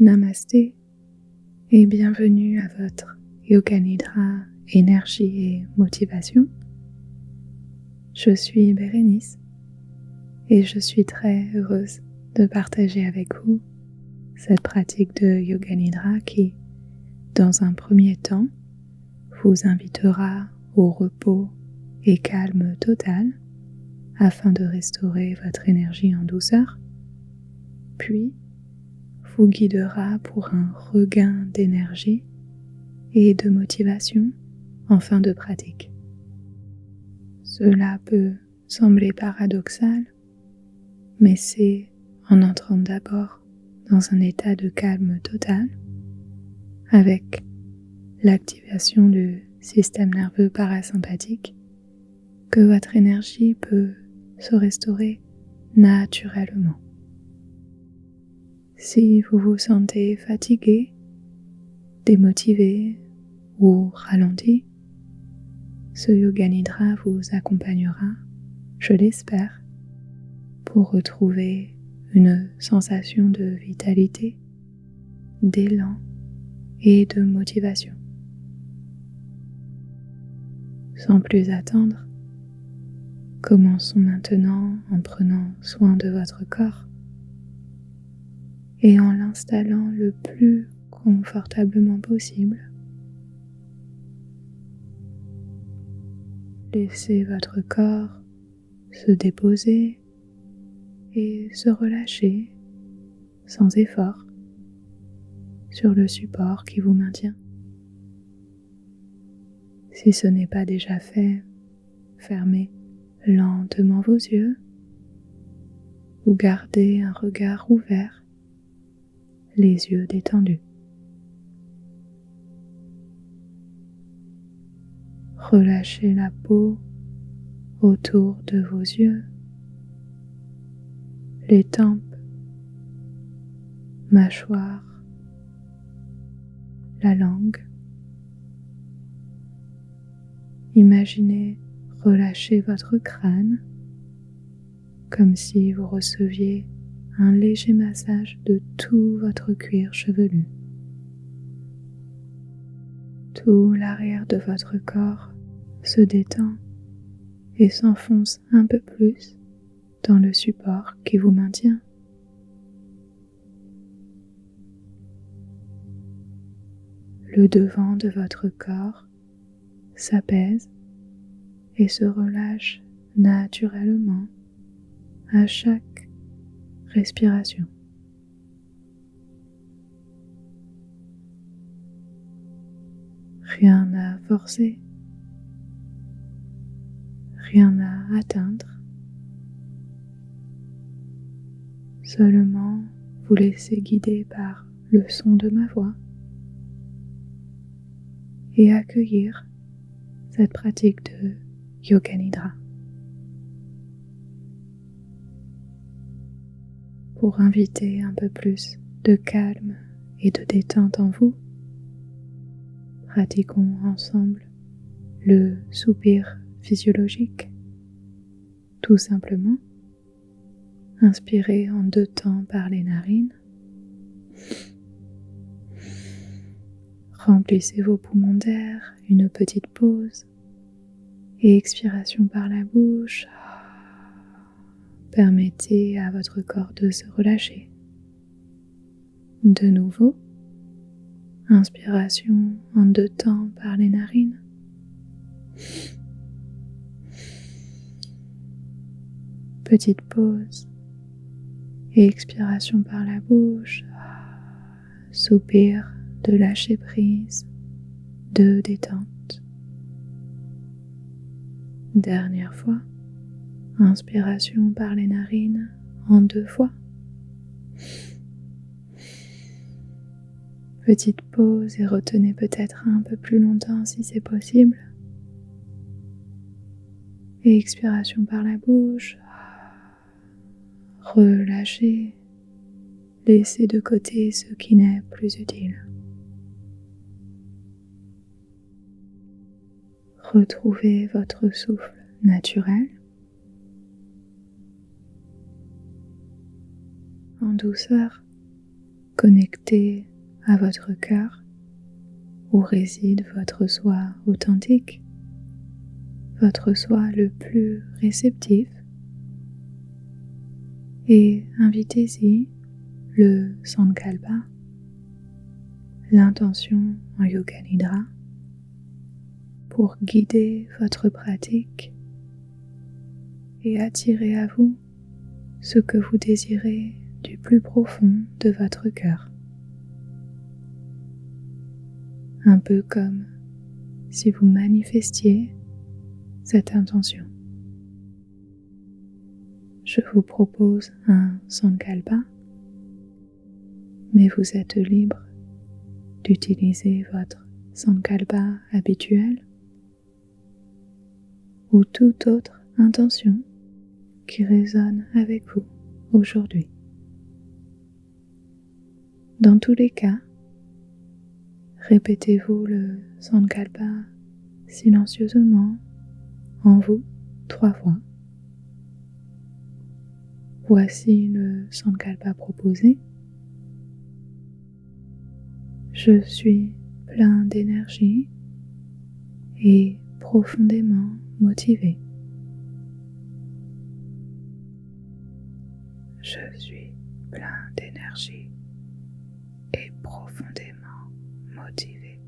Namasté et bienvenue à votre Yoga Nidra énergie et motivation. Je suis Bérénice et je suis très heureuse de partager avec vous cette pratique de Yoga Nidra qui, dans un premier temps, vous invitera au repos et calme total afin de restaurer votre énergie en douceur, puis vous guidera pour un regain d'énergie et de motivation en fin de pratique. Cela peut sembler paradoxal, mais c'est en entrant d'abord dans un état de calme total, avec l'activation du système nerveux parasympathique, que votre énergie peut se restaurer naturellement. Si vous vous sentez fatigué, démotivé ou ralenti, ce Yoga Nidra vous accompagnera, je l'espère, pour retrouver une sensation de vitalité, d'élan et de motivation. Sans plus attendre, commençons maintenant en prenant soin de votre corps et en l'installant le plus confortablement possible. Laissez votre corps se déposer et se relâcher sans effort sur le support qui vous maintient. Si ce n'est pas déjà fait, fermez lentement vos yeux ou gardez un regard ouvert, les yeux détendus. Relâchez la peau autour de vos yeux, les tempes, mâchoire, la langue. Imaginez relâcher votre crâne comme si vous receviez un léger massage de tout votre cuir chevelu. Tout l'arrière de votre corps se détend et s'enfonce un peu plus dans le support qui vous maintient. Le devant de votre corps s'apaise et se relâche naturellement à chaque respiration. Rien à forcer, rien à atteindre. Seulement vous laissez guider par le son de ma voix et accueillir cette pratique de Yoga Nidra. Pour inviter un peu plus de calme et de détente en vous, pratiquons ensemble le soupir physiologique. Tout simplement, inspirez en 2 temps par les narines. Remplissez vos poumons d'air, une petite pause et expiration par la bouche. Permettez à votre corps de se relâcher. De nouveau, inspiration en 2 temps par les narines. Petite pause et expiration par la bouche. Soupir de lâcher prise, de détente. Dernière fois, inspiration par les narines en 2 fois. Petite pause et retenez peut-être un peu plus longtemps si c'est possible. Et expiration par la bouche. Relâchez, laissez de côté ce qui n'est plus utile. Retrouvez votre souffle naturel. En douceur, connecté à votre cœur où réside votre soi authentique, votre soi le plus réceptif, et invitez-y le Sankalpa, l'intention en Yoga Nidra, pour guider votre pratique et attirer à vous ce que vous désirez du plus profond de votre cœur. Un peu comme si vous manifestiez cette intention. Je vous propose un Sankalpa, mais vous êtes libre d'utiliser votre Sankalpa habituel ou toute autre intention qui résonne avec vous aujourd'hui. Dans tous les cas, répétez-vous le Sankalpa silencieusement en vous 3 fois. Voici le Sankalpa proposé. Je suis plein d'énergie et profondément motivé. Je suis plein d'énergie et profondément motivé.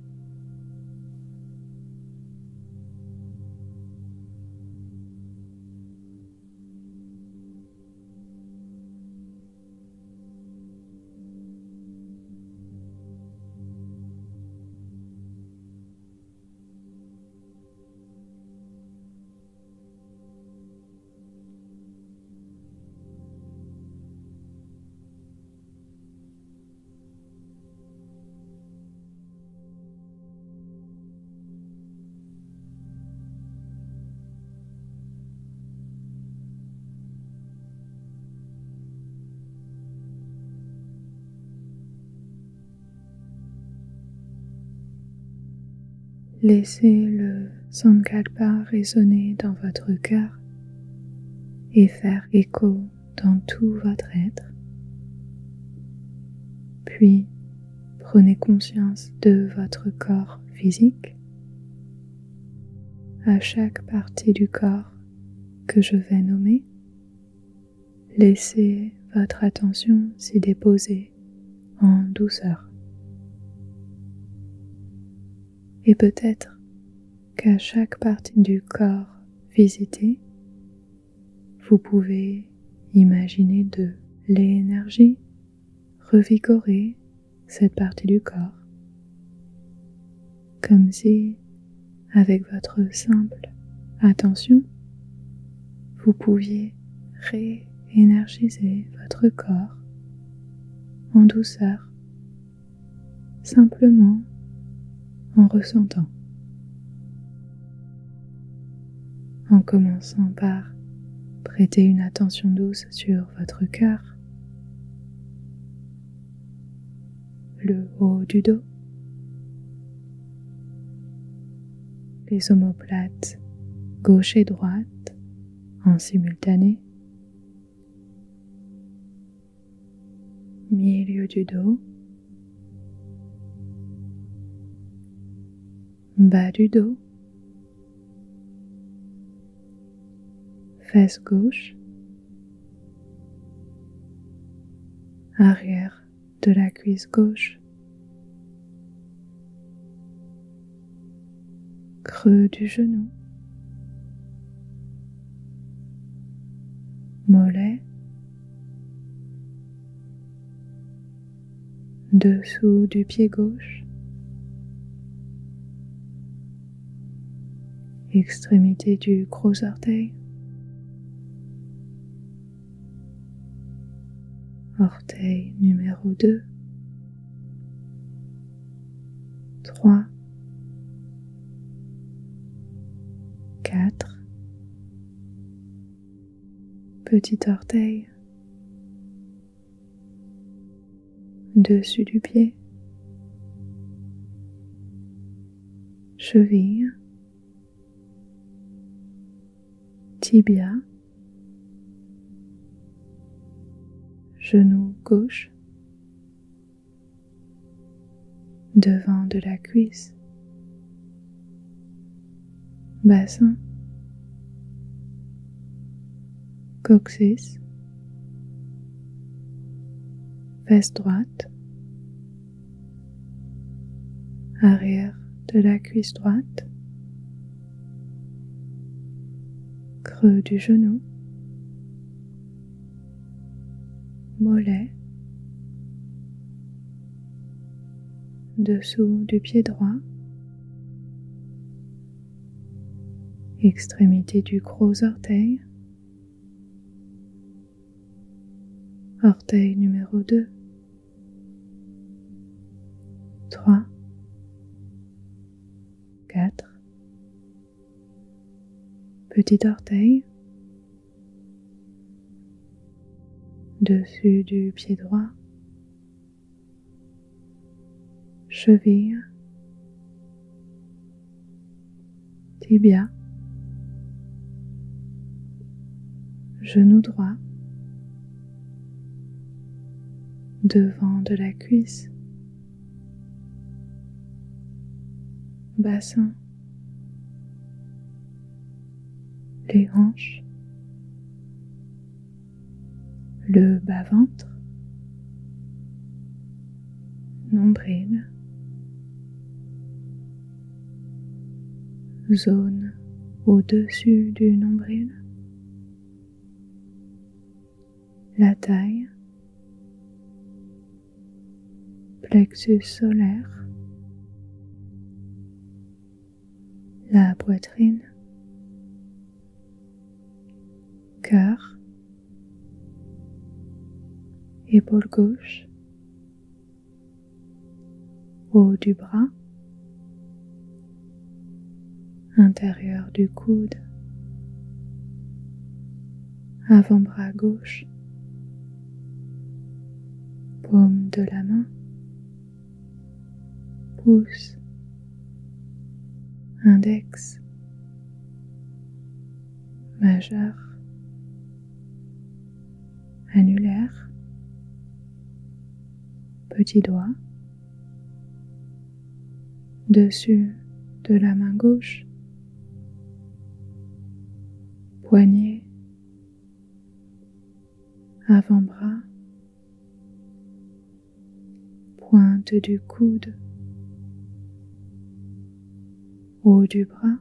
Laissez le Sankalpa résonner dans votre cœur et faire écho dans tout votre être. Puis, prenez conscience de votre corps physique. À chaque partie du corps que je vais nommer, laissez votre attention s'y déposer en douceur. Et peut-être qu'à chaque partie du corps visitée, vous pouvez imaginer de l'énergie revigorer cette partie du corps, comme si, avec votre simple attention, vous pouviez réénergiser votre corps en douceur, simplement en ressentant. En commençant par prêter une attention douce sur votre cœur, le haut du dos, les omoplates gauche et droite en simultané, milieu du dos, bas du dos, fesse gauche, arrière de la cuisse gauche, creux du genou, mollet, dessous du pied gauche, extrémité du gros orteil, orteil numéro 2, 3, 4, petit orteil, dessus du pied, cheville, tibia, genou gauche, devant de la cuisse, bassin, coccyx, fesse droite, arrière de la cuisse droite, creux du genou, mollet, dessous du pied droit, extrémité du gros orteil, orteil numéro 2, 3, 4, petit orteil, dessus du pied droit, cheville, tibia, genou droit, devant de la cuisse, bassin, les hanches, le bas-ventre, nombril, zone au-dessus du nombril, la taille, plexus solaire, la poitrine, cœur, épaule gauche, haut du bras, intérieur du coude, avant-bras gauche, paume de la main, pouce, index, majeur, annulaire, petit doigt, dessus de la main gauche, poignet, avant-bras, pointe du coude, haut du bras,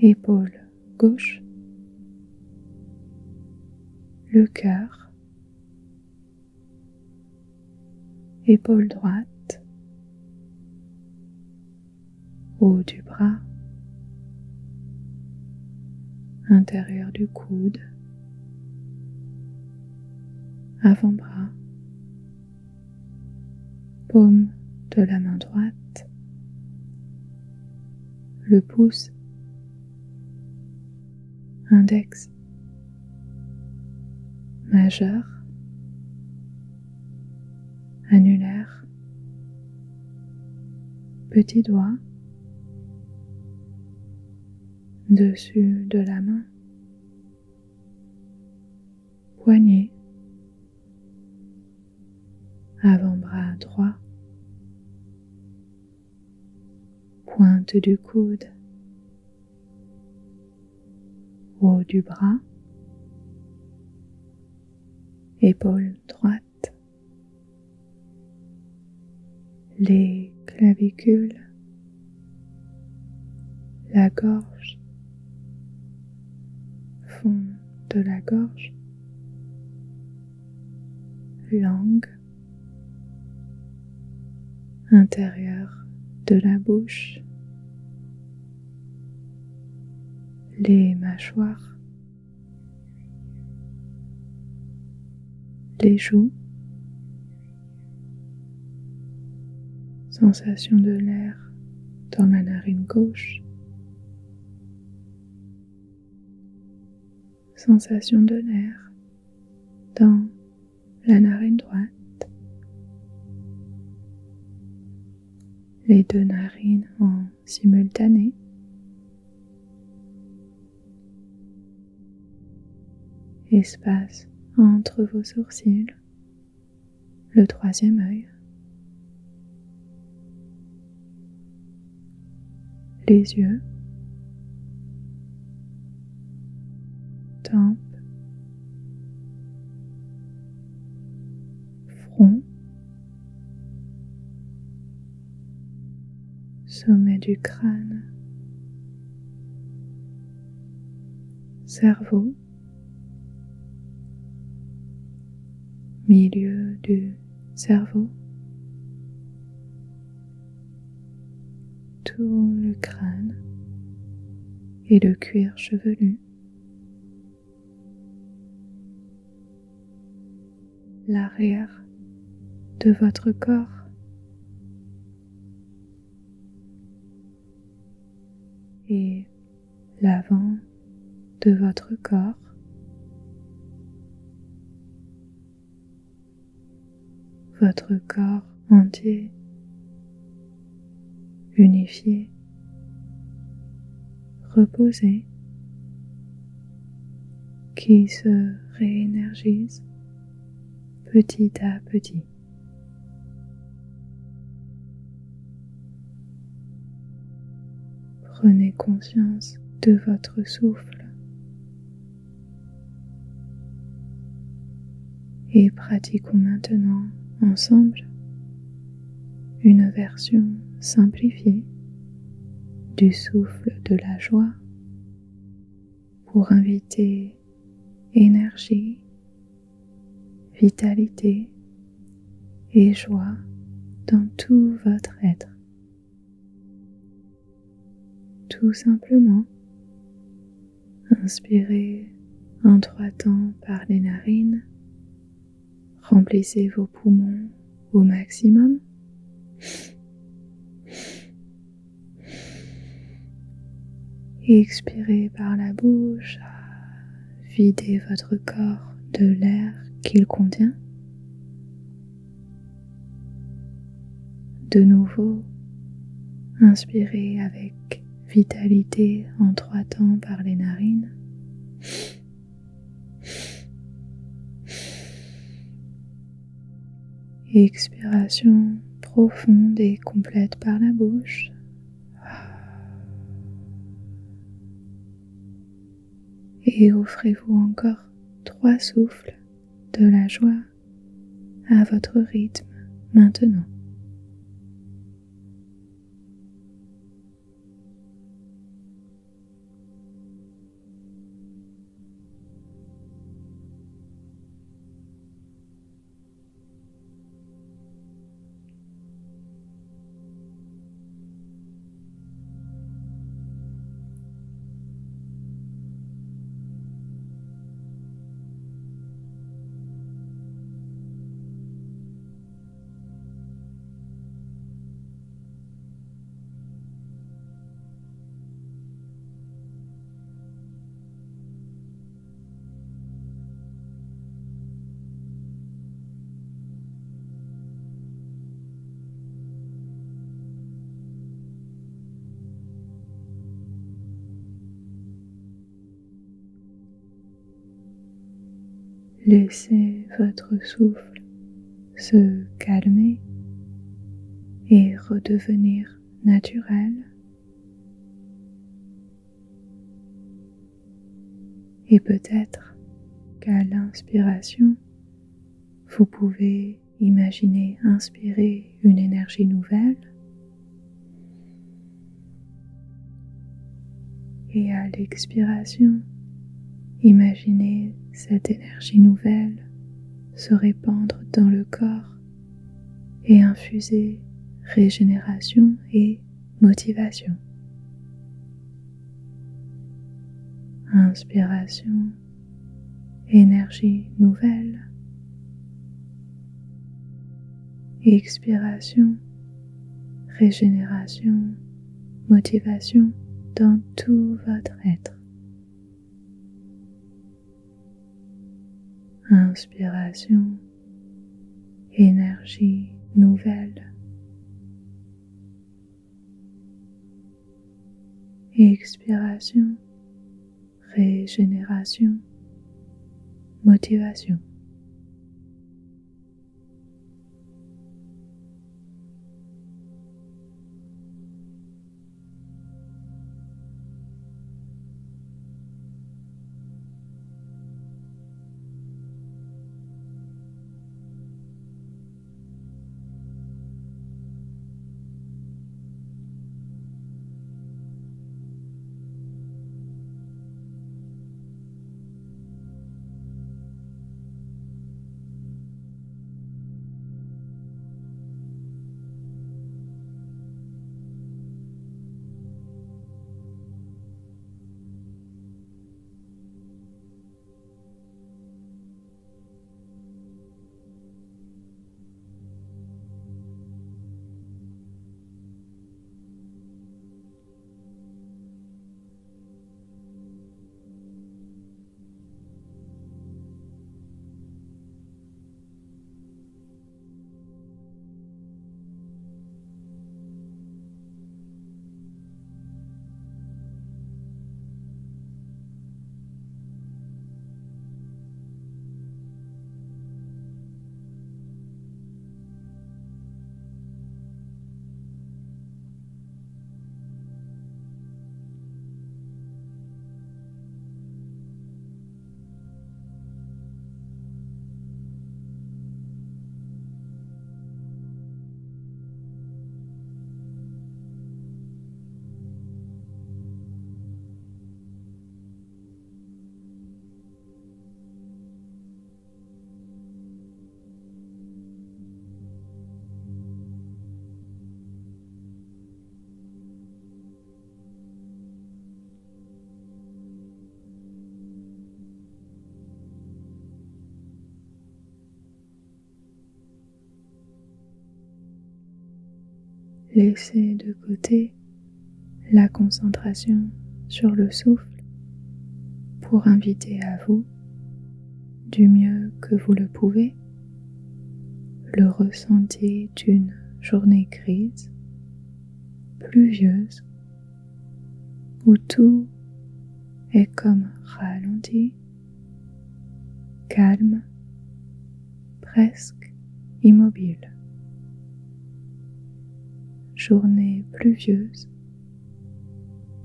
épaule gauche, le cœur, épaule droite, haut du bras, intérieur du coude, avant-bras, paume de la main droite, le pouce, index, majeur, annulaire, petit doigt, dessus de la main, poignet, avant-bras droit, pointe du coude, haut du bras, épaule droite, les clavicules, la gorge, fond de la gorge, langue, intérieur de la bouche, les mâchoires, les joues, sensation de l'air dans la narine gauche, sensation de l'air dans la narine droite, les deux narines en simultané, espace entre vos sourcils, le troisième œil, les yeux, tempes, front, sommet du crâne, cerveau, milieu du cerveau, tout le crâne et le cuir chevelu, l'arrière de votre corps, et l'avant de votre corps, votre corps entier, unifié, reposé, qui se réénergise petit à petit. Prenez conscience de votre souffle et pratiquons maintenant ensemble une version simplifiée du souffle de la joie pour inviter énergie, vitalité et joie dans tout votre être. Tout simplement, inspirez en 3 temps par les narines, remplissez vos poumons au maximum. Et expirez par la bouche, videz votre corps de l'air qu'il contient. De nouveau, inspirez avec vitalité en 3 temps par les narines. Expiration profonde et complète par la bouche. Et offrez-vous encore 3 souffles de la joie à votre rythme maintenant. Laissez votre souffle se calmer et redevenir naturel. Et peut-être qu'à l'inspiration, vous pouvez imaginer inspirer une énergie nouvelle et à l'expiration, imaginez cette énergie nouvelle se répandre dans le corps et infuser régénération et motivation. Inspiration, énergie nouvelle. Expiration, régénération, motivation dans tout votre être. Inspiration, énergie nouvelle. Expiration, régénération, motivation. laissez de côté la concentration sur le souffle pour inviter à vous, du mieux que vous le pouvez, le ressenti d'une journée grise, pluvieuse, où tout est comme ralenti, calme, presque immobile. Journée pluvieuse,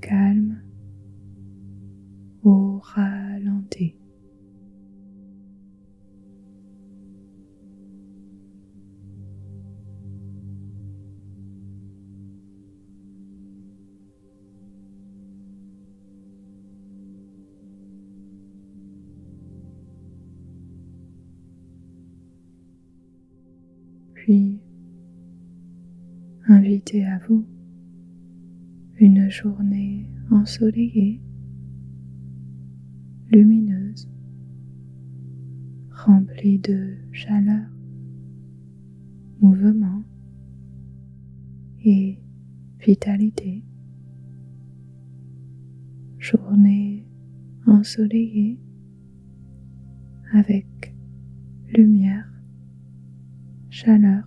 calme, au ralenti. Puis, invitez à vous une journée ensoleillée, lumineuse, remplie de chaleur, mouvement et vitalité. Journée ensoleillée avec lumière, chaleur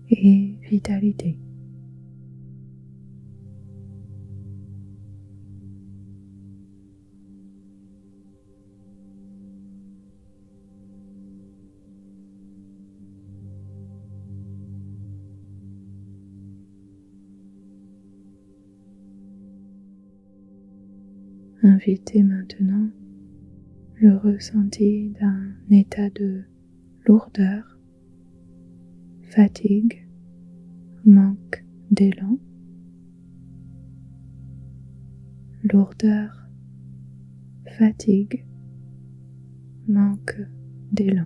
et vitalité. Invitez maintenant le ressenti d'un état de lourdeur, fatigue, manque d'élan, lourdeur, fatigue, manque d'élan.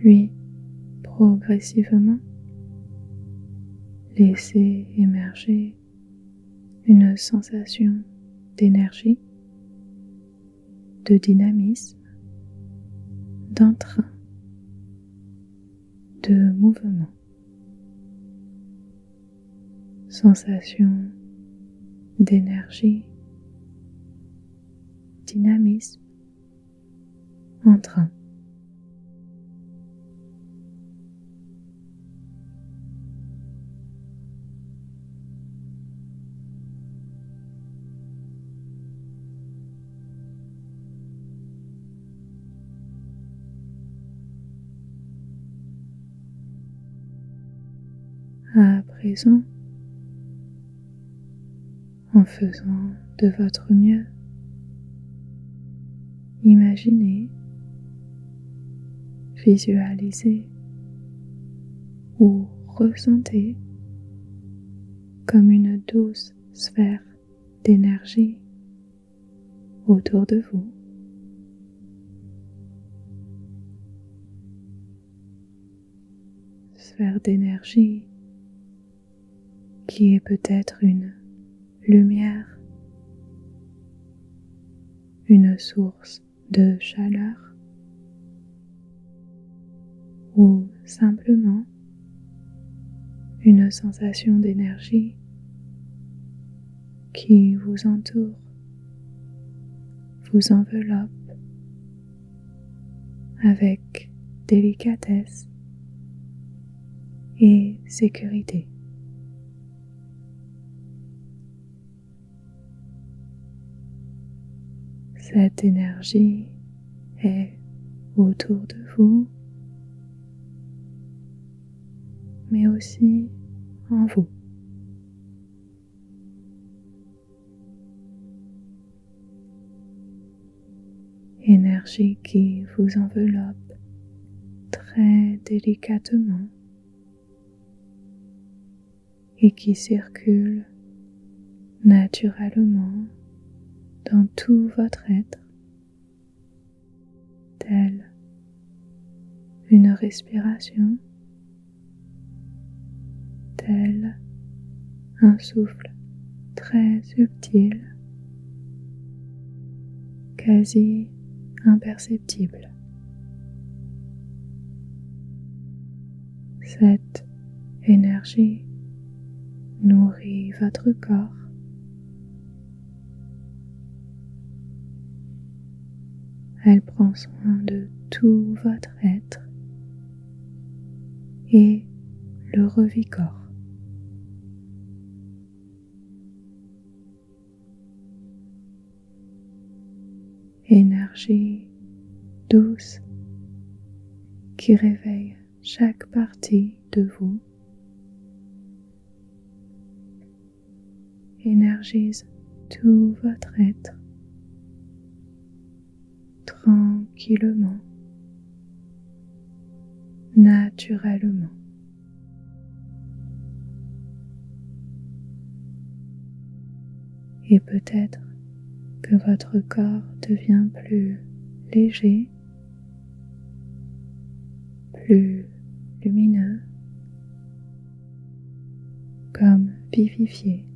Puis, progressivement, laissez émerger une sensation d'énergie, de dynamisme, d'entrain, de mouvement. Sensation d'énergie, dynamisme, entrain. À présent, en faisant de votre mieux, imaginez, visualisez ou ressentez comme une douce sphère d'énergie autour de vous. Sphère d'énergie qui est peut-être une lumière, une source de chaleur ou simplement une sensation d'énergie qui vous entoure, vous enveloppe avec délicatesse et sécurité. Cette énergie est autour de vous, mais aussi en vous. Énergie qui vous enveloppe très délicatement et qui circule naturellement dans tout votre être, telle une respiration tel un souffle très subtil, quasi imperceptible. Cette énergie nourrit votre corps. Elle prend soin de tout votre être et le revigore. Énergie douce qui réveille chaque partie de vous, énergise tout votre être tranquillement, naturellement. Et peut-être que votre corps devient plus léger, plus lumineux, comme vivifié,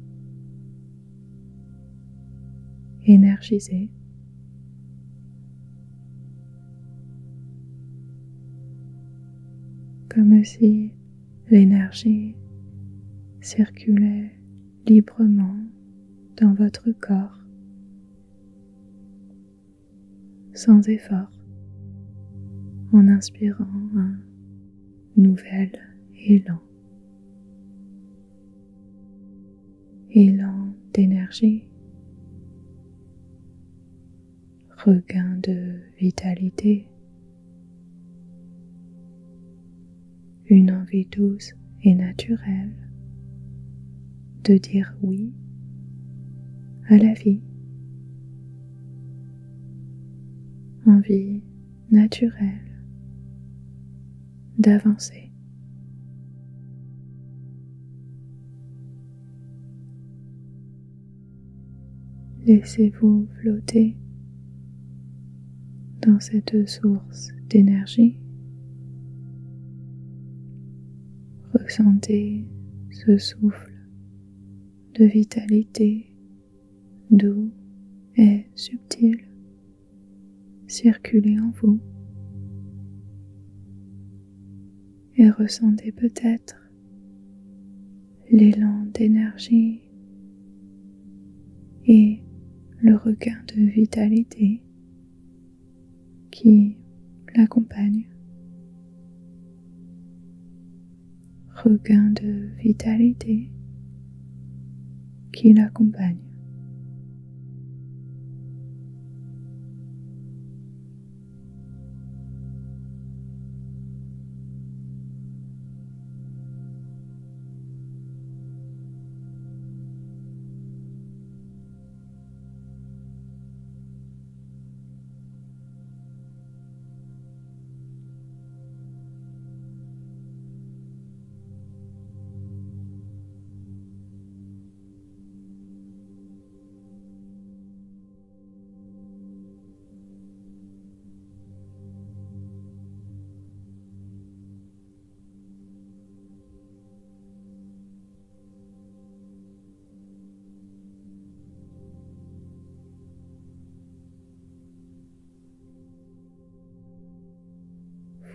énergisé. Comme si l'énergie circulait librement dans votre corps, sans effort, en inspirant un nouvel élan. Élan d'énergie, regain de vitalité, une envie douce et naturelle de dire oui à la vie, envie naturelle d'avancer. Laissez-vous flotter dans cette source d'énergie. Ressentez ce souffle de vitalité doux et subtil circuler en vous. Et ressentez peut-être l'élan d'énergie et le regain de vitalité qui l'accompagne. Regain de vitalité qui l'accompagne.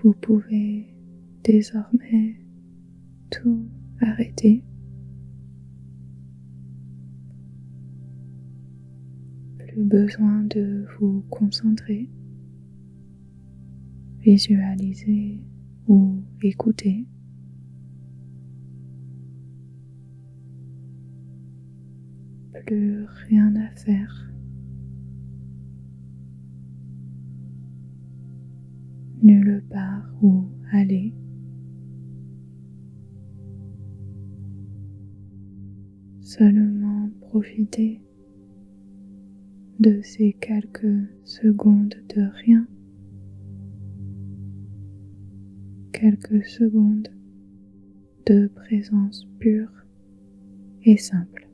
Vous pouvez désormais tout arrêter. Plus besoin de vous concentrer, visualiser ou écouter. Plus rien à faire. Nulle part où aller. Seulement profiter de ces quelques secondes de rien, quelques secondes de présence pure et simple.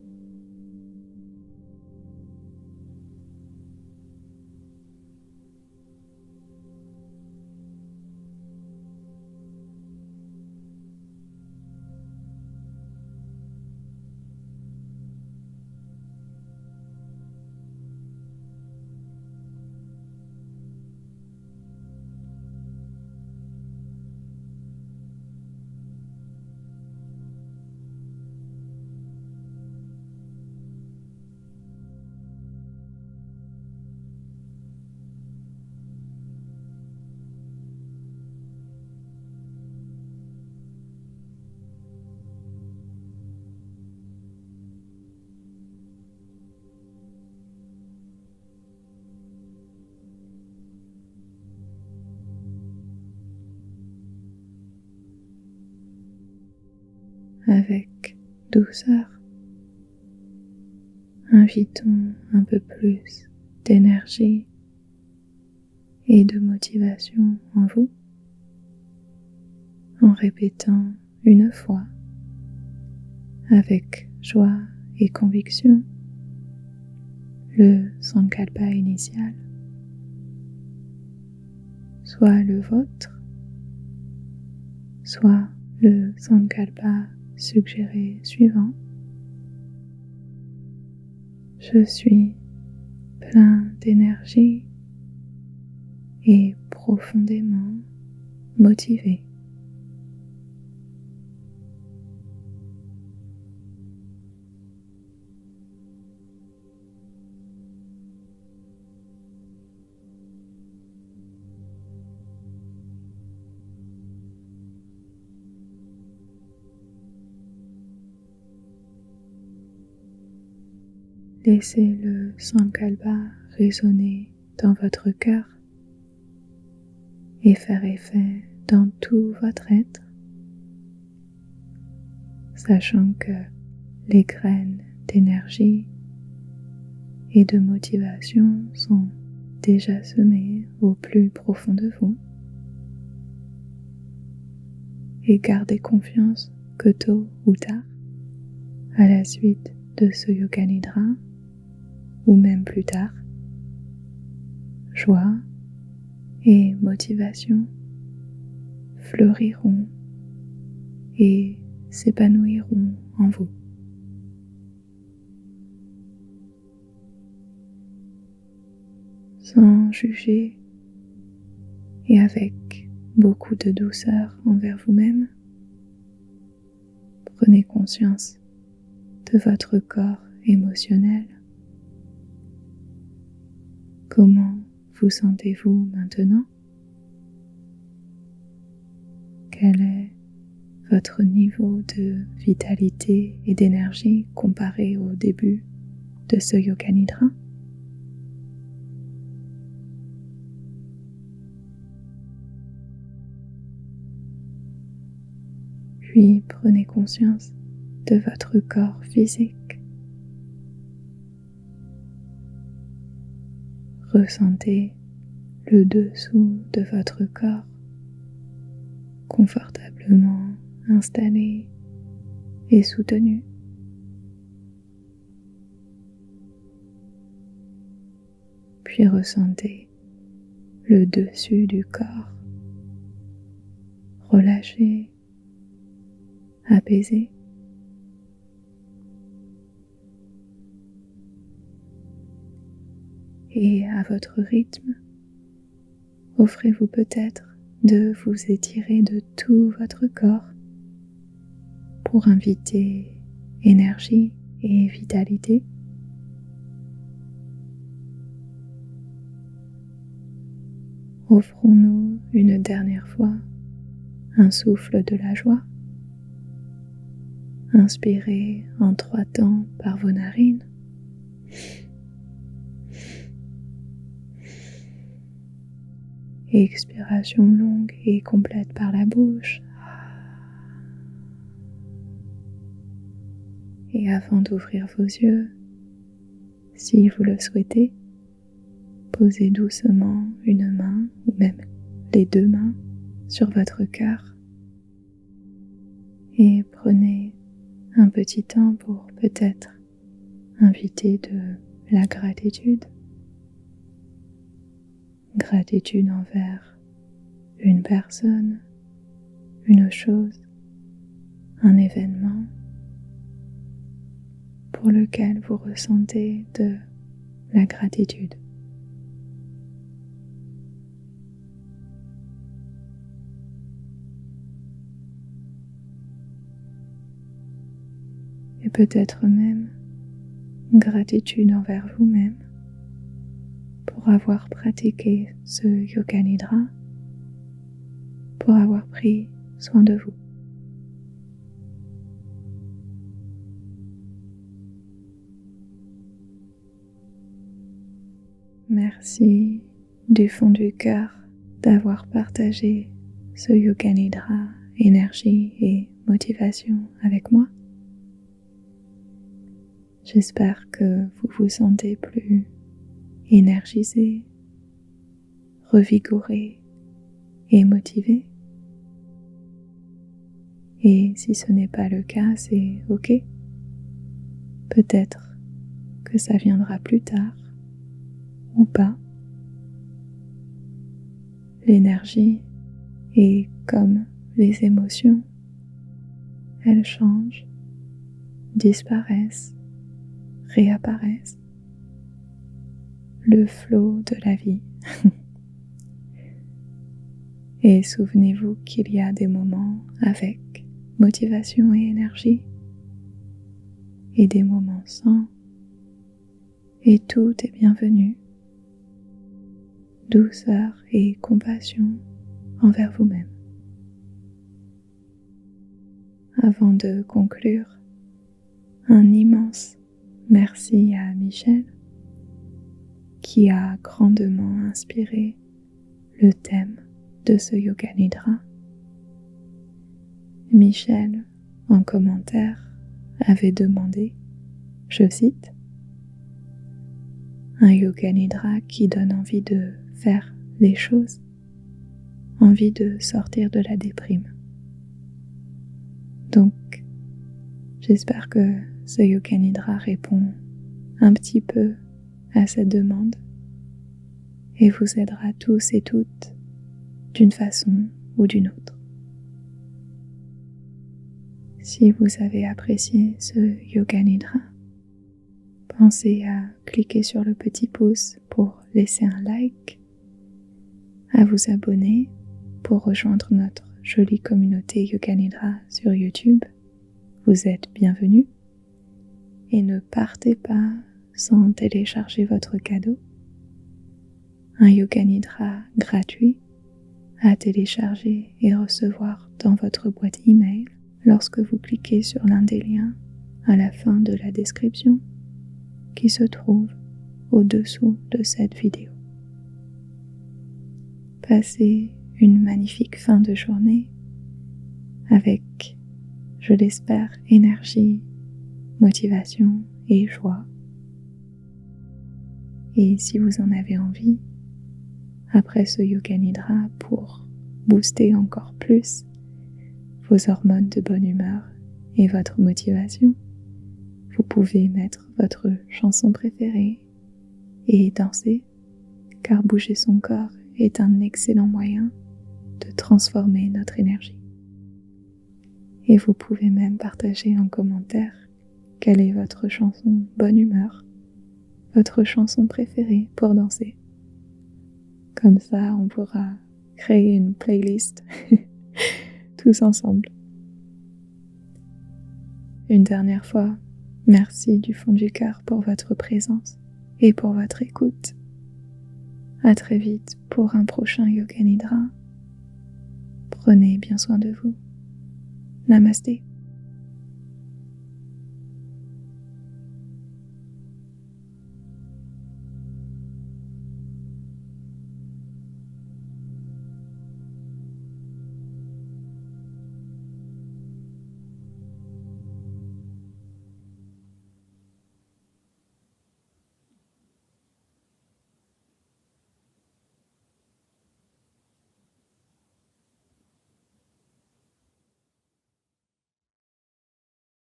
avec douceur. Invitons un peu plus d'énergie et de motivation en vous en répétant une fois avec joie et conviction le Sankalpa initial, soit le vôtre, soit le Sankalpa suggéré suivant. Je suis plein d'énergie et profondément motivé. Laissez le Sankalpa résonner dans votre cœur et faire effet dans tout votre être, sachant que les graines d'énergie et de motivation sont déjà semées au plus profond de vous. Et gardez confiance que tôt ou tard, à la suite de ce Yoga Nidra, ou même plus tard, joie et motivation fleuriront et s'épanouiront en vous. Sans juger et avec beaucoup de douceur envers vous-même, prenez conscience de votre corps émotionnel. Comment vous sentez-vous maintenant? Quel est votre niveau de vitalité et d'énergie comparé au début de ce Yoga Nidra? Puis prenez conscience de votre corps physique. Ressentez le dessous de votre corps confortablement installé et soutenu. Puis ressentez le dessus du corps relâché, apaisé. Et à votre rythme, offrez-vous peut-être de vous étirer de tout votre corps pour inviter énergie et vitalité. Offrons-nous une dernière fois un souffle de la joie. Inspirez en 3 temps par vos narines. Expiration longue et complète par la bouche. Et avant d'ouvrir vos yeux, si vous le souhaitez, posez doucement une main ou même les 2 mains sur votre cœur et prenez un petit temps pour peut-être inviter de la gratitude. Gratitude envers une personne, une chose, un événement pour lequel vous ressentez de la gratitude. Et peut-être même gratitude envers vous-même pour avoir pratiqué ce Yoga Nidra, pour avoir pris soin de vous. Merci du fond du cœur d'avoir partagé ce Yoga Nidra énergie et motivation avec moi. J'espère que vous vous sentez plus énergisé, revigoré et motivé. Et si ce n'est pas le cas, c'est ok. Peut-être que ça viendra plus tard ou pas. L'énergie est comme les émotions. Elles changent, disparaissent, réapparaissent. Le flot de la vie. Et souvenez-vous qu'il y a des moments avec motivation et énergie et des moments sans. Et tout est bienvenu. Douceur et compassion envers vous-même. Avant de conclure, un immense merci à Michel qui a grandement inspiré le thème de ce Yoga Nidra. Michel, en commentaire, avait demandé, je cite, un Yoga Nidra qui donne envie de faire les choses, envie de sortir de la déprime. Donc, j'espère que ce Yoga Nidra répond un petit peu à cette demande et vous aidera tous et toutes d'une façon ou d'une autre. Si vous avez apprécié ce Yoga Nidra, pensez à cliquer sur le petit pouce pour laisser un like, à vous abonner pour rejoindre notre jolie communauté Yoga Nidra sur YouTube. Vous êtes bienvenus et ne partez pas sans télécharger votre cadeau, un Yoga Nidra gratuit à télécharger et recevoir dans votre boîte email lorsque vous cliquez sur l'un des liens à la fin de la description qui se trouve au-dessous de cette vidéo. Passez une magnifique fin de journée avec, je l'espère, énergie, motivation et joie. Et si vous en avez envie, après ce Yoga Nidra, pour booster encore plus vos hormones de bonne humeur et votre motivation, vous pouvez mettre votre chanson préférée et danser, car bouger son corps est un excellent moyen de transformer notre énergie. Et vous pouvez même partager en commentaire quelle est votre chanson bonne humeur, votre chanson préférée pour danser. Comme ça, on pourra créer une playlist tous ensemble. Une dernière fois, merci du fond du cœur pour votre présence et pour votre écoute. À très vite pour un prochain Yoga Nidra. Prenez bien soin de vous. Namasté.